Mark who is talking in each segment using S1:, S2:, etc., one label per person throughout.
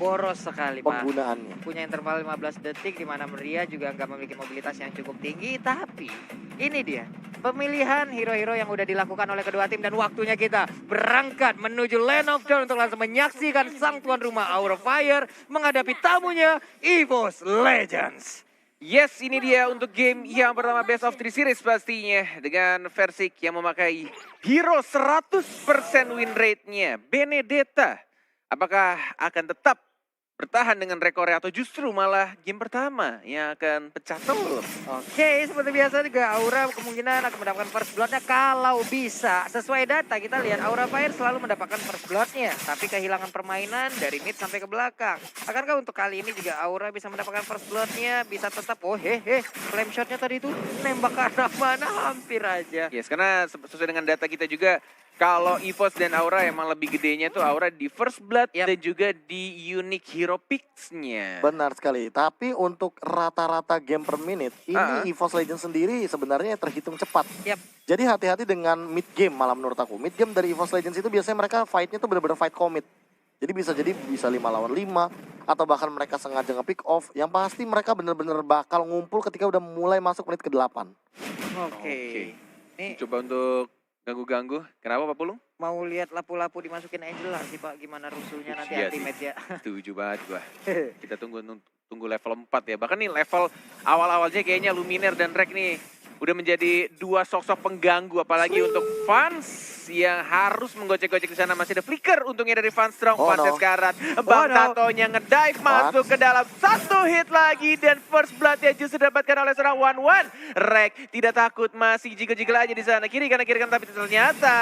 S1: boros sekali Pak.
S2: penggunaannya.
S1: Punya interval 15 detik di mana Maria juga nggak memiliki mobilitas yang cukup tinggi. Tapi ini dia pemilihan hero-hero yang udah dilakukan oleh kedua tim. Dan waktunya kita berangkat menuju Land of Dawn untuk langsung menyaksikan sang tuan rumah Aura Fire menghadapi tamunya EVOS Legends.
S3: Yes, ini dia untuk game yang pertama Best of 3 Series pastinya. Dengan Versik yang memakai hero 100% win rate-nya, Benedetta. Apakah akan tetap bertahan dengan rekornya atau justru malah game pertama yang akan pecah telur?
S1: Oke, seperti biasa juga Aura kemungkinan akan mendapatkan first blood-nya kalau bisa. Sesuai data kita lihat Aura Fire selalu mendapatkan first blood-nya. Tapi kehilangan permainan dari mid sampai ke belakang. Akankah untuk kali ini juga Aura bisa mendapatkan first blood-nya? Bisa tetap, oh flame shot-nya tadi itu nembak ke arah mana hampir aja.
S3: Yes, karena sesuai dengan data kita juga, kalau EVOS dan Aura emang lebih gedenya tuh Aura di first blood dan juga di unique hero picks-nya.
S2: Benar sekali, tapi untuk rata-rata game per minute, ini EVOS Legends sendiri sebenarnya terhitung cepat. Jadi hati-hati dengan mid game malah menurut aku. Mid game dari EVOS Legends itu biasanya mereka fight-nya tuh benar-benar fight commit. Jadi bisa 5 lawan 5, atau bahkan mereka sengaja nge-pick off. Yang pasti mereka benar-benar bakal ngumpul ketika udah mulai masuk menit ke-8.
S1: Oke. Ini
S3: coba untuk ganggu-ganggu. Kenapa Pak Pulung?
S1: mau lihat lapu-lapu dimasukin Angela sih Pak, gimana rusuhnya nanti
S3: Iya
S1: ultimate ya.
S3: Setuju banget gua. Kita tunggu level 4 ya. Bahkan nih level awal-awalnya kayaknya Luminaire dan Rek nih udah menjadi dua sosok pengganggu, apalagi untuk fans yang harus menggocek-gocek di sana. Masih ada flicker untungnya dari Fans Strong. Fansnya sekarang Bang Tatonya ngedive masuk ke dalam satu hit lagi, dan first blood ya justru didapatkan oleh seorang 1-1. Rek tidak takut, masih jiggle-jiggle aja di sana kiri kanan tapi ternyata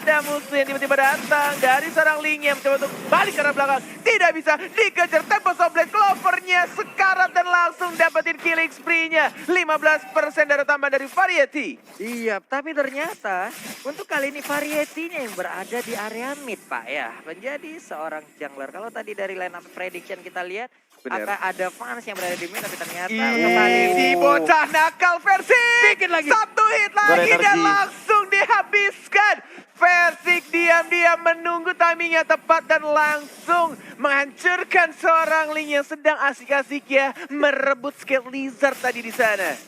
S3: ada musuh yang tiba-tiba datang dari seorang Ling yang mencoba untuk balik ke arah belakang. Tidak bisa dikejar, Tempest of Blade Clover-nya sekarat dan langsung dapetin killing spree-nya. 15% darah tambah dari Variety.
S1: Iya, tapi ternyata untuk kali ini Variety-nya yang berada di area mid Pak ya. Menjadi seorang jungler. Kalau tadi dari line up prediction kita lihat, akan ada fans yang berada di mid, tapi ternyata kembali
S3: Si bocah nakal versi.
S1: Dikit lagi.
S3: Satu hit lagi dan langsung dihabiskan. Versik diam-diam menunggu timingnya tepat dan langsung menghancurkan seorang Ling yang sedang asik-asik ya merebut skill Lizard tadi di sana.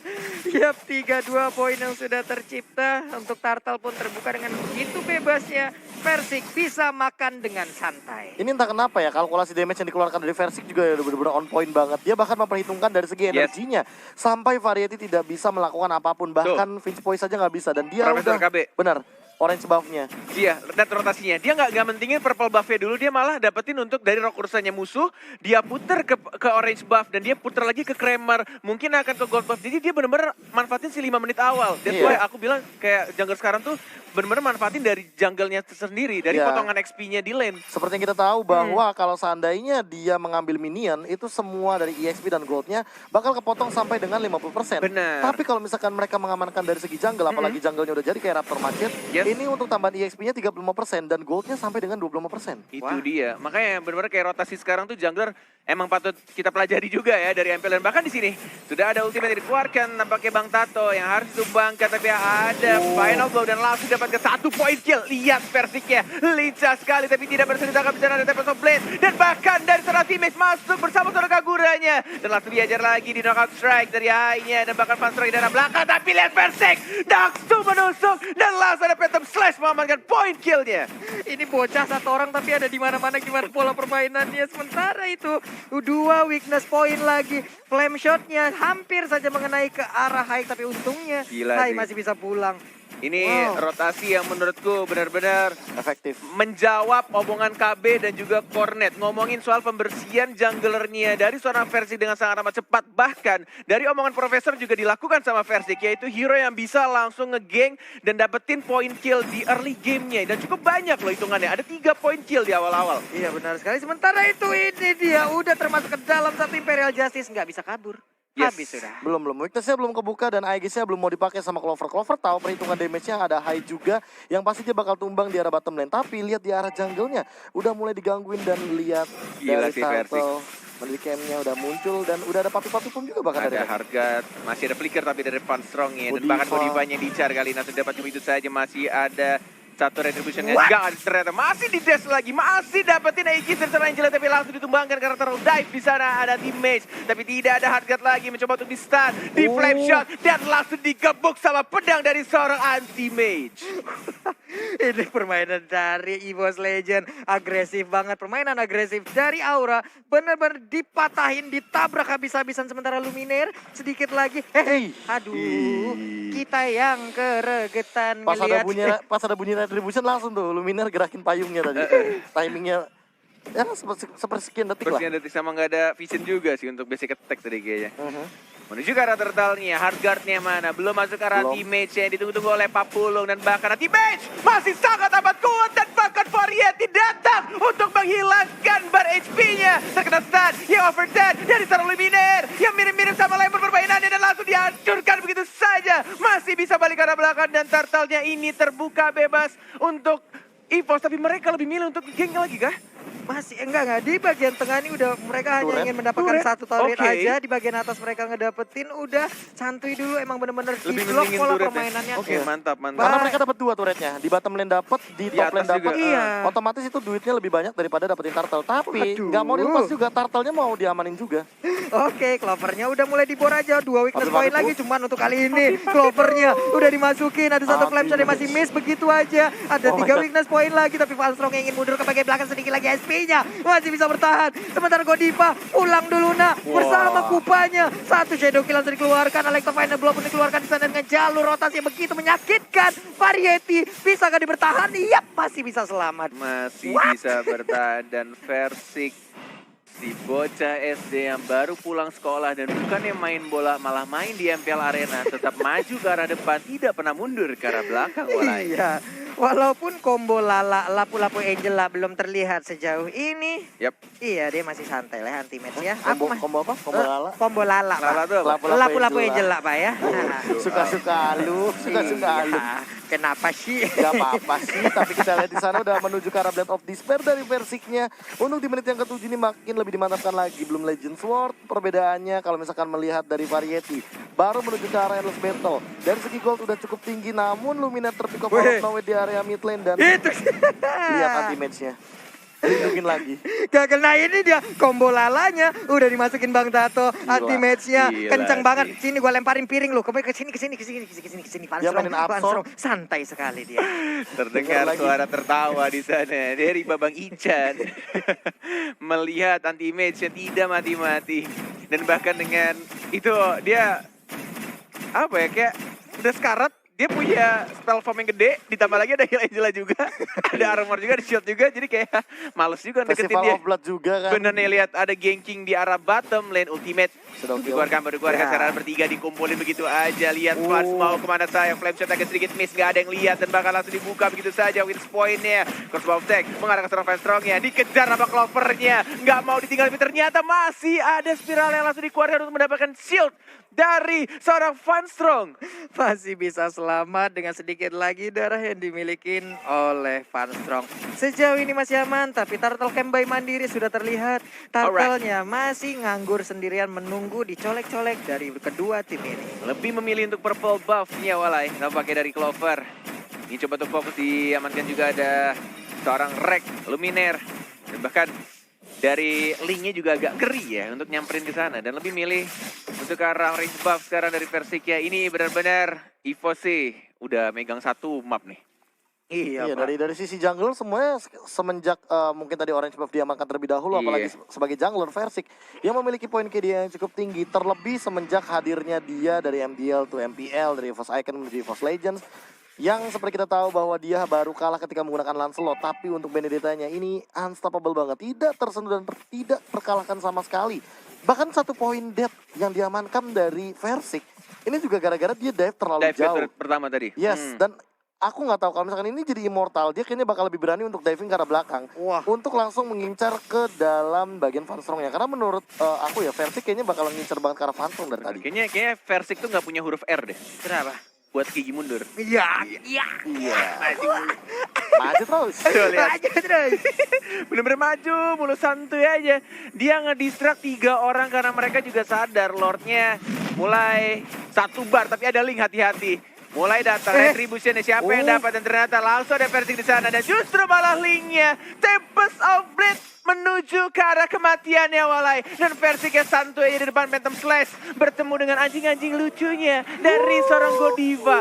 S1: Yap, 3-2 poin yang sudah tercipta. Untuk Turtle pun terbuka dengan begitu bebasnya. Versik bisa makan dengan santai.
S2: Ini entah kenapa ya, kalkulasi damage yang dikeluarkan dari Versik juga udah benar-benar on point banget. Dia bahkan memperhitungkan dari segi energinya. Sampai Variety tidak bisa melakukan apapun. Bahkan Finch Poise saja nggak bisa. Dan dia
S3: Profesor
S2: udah,
S3: KB.
S2: benar, orange buff-nya.
S3: Iya, dan rotasinya. Dia nggak mentingin purple buff-nya dulu, dia malah dapetin untuk dari rokursanya musuh, dia puter ke orange buff, dan dia puter lagi ke Kramer, mungkin akan ke gold buff. Jadi dia benar-benar manfaatin si 5 menit awal. That's why aku bilang kayak jungler sekarang tuh benar-benar manfaatin dari jungle-nya sendiri, dari potongan XP-nya di lane.
S2: Seperti yang kita tahu bahwa kalau seandainya dia mengambil minion, itu semua dari EXP dan gold-nya bakal kepotong sampai dengan 50%.
S3: Benar.
S2: Tapi kalau misalkan mereka mengamankan dari segi jungle, apalagi jungle-nya udah jadi kayak Raptor Macet, ini untuk tambahan EXP-nya 35% dan gold-nya sampai dengan 25%.
S3: Itu dia. Makanya benar-benar kayak rotasi sekarang tuh jungler emang patut kita pelajari juga ya dari MPL. Dan bahkan di sini sudah ada ultimate yang dikeluarkan, nampaknya Bang Tato yang harus disumbangkan, tapi ada final blow dan langsung dapatkan 1 point kill. Lihat Versiknya lincah sekali tapi tidak berhasil ditangkap bicara dari Tempest of Blade, dan bahkan dari seorang teammate masuk bersama seorang Kaguranya dan langsung diajar lagi di knockout strike dari AI-nya, dan bahkan Fans Strong di dalam belakang. Tapi lihat Versik langsung menusuk dan langsung ada Phantom Slash mengamankan point kill-nya.
S1: Ini bocah satu orang tapi ada di mana-mana gimana pola permainannya. Sementara itu 2 weakness point lagi. Flame shot-nya hampir saja mengenai ke arah Hai, tapi untungnya Hai masih bisa pulang.
S3: Ini rotasi yang menurutku benar-benar
S2: efektif.
S3: Menjawab omongan KB dan juga Cornet. Ngomongin soal pembersihan junglernya dari seorang Versik dengan sangat amat cepat. Bahkan dari omongan Profesor juga dilakukan sama Versik, yaitu hero yang bisa langsung nge-gank dan dapetin point kill di early game-nya. Dan cukup banyak loh hitungannya, ada 3 point kill di awal-awal.
S1: Iya benar sekali. Sementara itu ini dia udah termasuk ke dalam satu Imperial Justice, nggak bisa kabur. Habis sudah.
S2: Belum. Weakness-nya belum kebuka dan Aegis-nya belum mau dipakai sama Clover. Clover tahu perhitungan damage-nya ada high juga yang pasti dia bakal tumbang di arah bottom lane. Tapi lihat di arah jungle-nya udah mulai digangguin, dan lihat
S3: Gila
S2: dari Turtle. Menurut camp-nya udah muncul dan udah ada papi-papi pun juga bahkan
S3: ada harga, masih ada flicker tapi dari Fans Strong ya. Dan bahkan Bodivanya dicar kali ini sudah dapat itu saja. Masih ada Satu retributionnya enggak ternyata masih di dash lagi, masih dapetin Aegis dari seorang Angela tapi langsung ditumbangkan karena terlalu dive di sana ada teammate tapi tidak ada hard guard lagi mencoba untuk di stun, di flame shot dan langsung digebuk sama pedang dari seorang anti-mage.
S1: Ini permainan dari EVOS Legend agresif banget, permainan agresif dari Aura benar-benar dipatahin, ditabrak habis-habisan sementara Luminaire sedikit lagi. Aduh, kita yang keregetan ngelihat.
S2: Pas ada bunyi retribution langsung tuh Luminaire gerakin payungnya tadi. Timingnya ya sepersekian detik lah.
S3: Sepersekian detik sama nggak ada vision juga sih untuk basic attack tadi kayaknya. Menuju ke arah turtle-nya, hard guard-nya mana? Belum masuk ke arah anti-mage yang ditunggu-tunggu oleh Papulung dan bahkan anti-mage masih sangat amat kuat dan bahkan Variety datang untuk menghilangkan bar HP-nya. Terkena stun yang overdead dari seorang Luminaire yang mirip-mirip sama Lemon permainannya dan langsung dihancurkan begitu saja. Masih bisa balik ke arah belakang dan turtle-nya ini terbuka bebas untuk EVOS tapi mereka lebih milih untuk geng lagi kah?
S1: Masih enggak di bagian tengah ini udah mereka hanya ingin mendapatkan satu turret aja, di bagian atas mereka ngedapetin udah santuy dulu, emang bener-bener di blok pola permainannya.
S3: Oke, mantap.
S2: Karena mereka dapat 2 turretnya, di bottom lane dapat, di top lane dapat.
S1: Iya.
S2: Otomatis itu duitnya lebih banyak daripada dapetin turtle, tapi nggak mau dilepas juga, turtle-nya mau diamanin juga.
S1: Oke, Clovernya udah mulai dibor aja, 2 weakness point lagi cuman untuk kali ini. Clovernya udah dimasukin, ada satu flame shot yang masih miss begitu aja. Ada 3 weakness point lagi tapi Valstrong yang ingin mundur ke bagian belakang sedikit lagi SP-nya masih bisa bertahan. Sementara Godiva pulang dulu bersama kupanya. Satu shadow kill langsung dikeluarkan, Electrify belum pun dikeluarkan di sana dengan jalur rotasi yang begitu menyakitkan. Variety bisakah dibertahan? Yap, masih bisa selamat.
S3: Masih bisa bertahan dan Versik si bocah SD yang baru pulang sekolah dan bukannya main bola malah main di MPL Arena, tetap maju ke arah depan, tidak pernah mundur ke arah belakang.
S1: Iya, walaupun combo Lala lapu-lapu Angela belum terlihat sejauh ini. Iya, dia masih santai lah anti-match ya.
S2: Combo apa? Combo Lala?
S1: Combo Lala,
S3: Lala
S1: Pak.
S3: tuh apa?
S1: Lapu-lapu Angela, Pak ya.
S2: Suka-suka lu.
S1: Kenapa sih?
S2: Gak apa-apa sih, tapi kita lihat di sana udah menuju ke arah Blade of Despair dari Versiknya. Untuk di menit yang ke-7 ini makin lebih dimantapkan lagi. Belum Legend Sword, perbedaannya kalau misalkan melihat dari Variety. Baru menuju ke arah Endless Battle. Dari segi gold udah cukup tinggi, namun Luminaire terpick up out of nowhere di area mid lane. Dan lihat anti-match-nya. Lindungin lagi.
S1: Gak kena ini dia, combo Lalanya udah dimasukin Bang Tato, anti-match-nya kencang banget. Sini gua lemparin piring lu, ke sini. Valstrong santai sekali dia.
S3: Terdengar suara tertawa di sana dari Babang Ican. Melihat anti-match-nya tidak mati-mati. Dan bahkan dengan itu dia apa ya, kayak udah sekarat. Dia punya spell form yang gede, ditambah lagi ada heal Angela juga, ada armor juga, ada shield juga, jadi kayak males juga deketin dia.
S2: Festival of Blood juga kan.
S3: Bener nih, lihat ada ganking di arah bottom lane ultimate. Dikeluarkan sekarang bertiga dikumpulin begitu aja. Lihat Floods mau kemana saya, flame shot agak sedikit miss, gak ada yang lihat dan bakal langsung dibuka begitu saja. Wins point-nya, crossbow attack mengarah ke seorang Valstrong-nya, dikejar sama Clover-nya, gak mau ditinggal tapi ternyata masih ada spiral yang langsung dikeluarkan untuk mendapatkan shield dari seorang Valstrong.
S1: Masih bisa selamat dengan sedikit lagi darah yang dimiliki oleh Valstrong. Sejauh ini masih aman, tapi Turtle Camp by Mandiri sudah terlihat. Turtle-nya masih nganggur sendirian menunggu dicolek-colek dari kedua tim ini.
S3: Lebih memilih untuk purple buff-nya Walai, nampaknya dari Clover. Ini coba untuk fokus diamankan juga ada seorang Rek, Luminaire. Dan bahkan dari Link-nya juga agak ngeri ya untuk nyamperin ke sana. Dan lebih milih untuk ke arah range buff sekarang dari Versik ya. Ini benar-benar EVOS sih udah megang satu map nih.
S2: Iya, dari sisi jungler semuanya semenjak mungkin tadi Orange Buff diamankan terlebih dahulu, apalagi sebagai jungler Versik yang memiliki poin KD yang cukup tinggi, terlebih semenjak hadirnya dia dari MDL to MPL, dari EVOS Icon menuju EVOS Legends, yang seperti kita tahu bahwa dia baru kalah ketika menggunakan Lancelot, tapi untuk Benedetta-nya ini unstoppable banget, tidak tersentuh dan tidak terkalahkan sama sekali. Bahkan satu poin death yang diamankan dari Versik, ini juga gara-gara dia dive terlalu jauh.
S3: Pertama tadi.
S2: Yes, dan aku nggak tahu kalau misalkan ini jadi immortal, dia kayaknya bakal lebih berani untuk diving ke arah belakang. Untuk langsung mengincar ke dalam bagian Valstrong-nya. Karena menurut aku ya, Versik kayaknya bakal ngincar banget ke arah Valstrong dari tadi.
S3: Kayaknya Versik tuh nggak punya huruf R deh.
S1: Kenapa?
S3: Buat gigi mundur.
S1: Iya.
S2: Maju terus.
S3: Bener-bener maju, mulu santuy aja. Dia ngedistract 3 orang karena mereka juga sadar Lordnya mulai satu bar, tapi ada Link, hati-hati. Mulai datang retribution siapa yang dapat dan ternyata langsung ada Versik di sana dan justru malah linknya Tempest of Blade menuju ke arah kematiannya Walai dan Versiknya santuy di depan Phantom Slash bertemu dengan anjing-anjing lucunya dari seorang Godiva.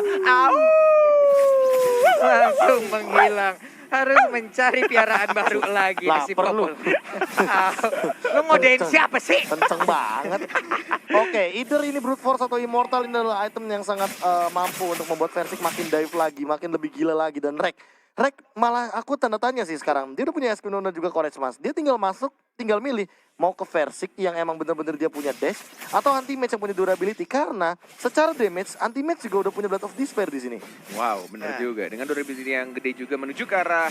S1: Langsung menghilang. Harus mencari piaraan baru lagi si
S2: Lapar lu.
S1: Popol. Lu ngodain siapa sih?
S2: Kenceng banget. Oke, either ini Brute Force atau Immortal ini adalah item yang sangat mampu untuk membuat Versik makin dive lagi, makin lebih gila lagi. Dan Rek malah aku tanda tanya sih sekarang. Dia udah punya Espino dan juga Courage Mas. Dia tinggal masuk, tinggal milih mau ke Versik yang emang bener-bener dia punya dash atau anti-match yang punya durability. Karena secara damage, anti-match juga udah punya Blood of Despair di sini.
S3: Wow, benar juga. Dengan durability yang gede juga menuju ke arah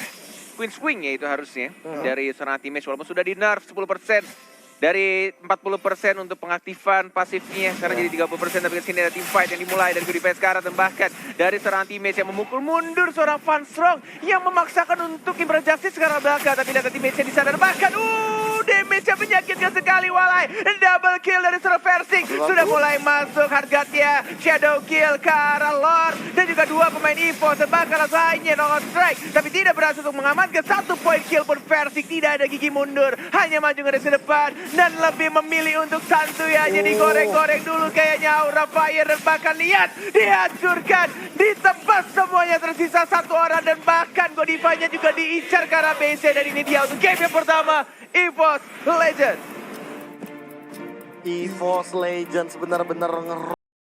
S3: Queen Swing ya itu harusnya. Dari seorang anti-match walaupun sudah di nerf 10%. Dari 40% untuk pengaktifan pasifnya, sekarang jadi 30%, tapi kesini ada team fight yang dimulai dari Godiva sekarang dan bahkan dari seorang teammate yang memukul mundur seorang Van Strong yang memaksakan untuk Imperfect Justice sekarang belakang, tapi lihat teammate yang di sana dan bahkan damage yang menyakitkan sekali Walai, double kill dari seorang Versik sudah mulai masuk harganya shadow kill ke arah Lord dan juga dua pemain EVOS dan bahkan lainnya no strike, tapi tidak berhasil untuk mengamankan 1 poin kill pun Versik tidak ada gigi mundur, hanya maju ke depan dan lebih memilih untuk santuy aja digoreng-goreng dulu kayaknya Aura Fire dan bahkan lihat dihancurkan, ditebas semuanya tersisa 1 orang dan bahkan Godivanya juga diincar ke arah BC dan ini dia untuk game yang pertama EVOS Legends.
S2: EVOS Legends benar-benar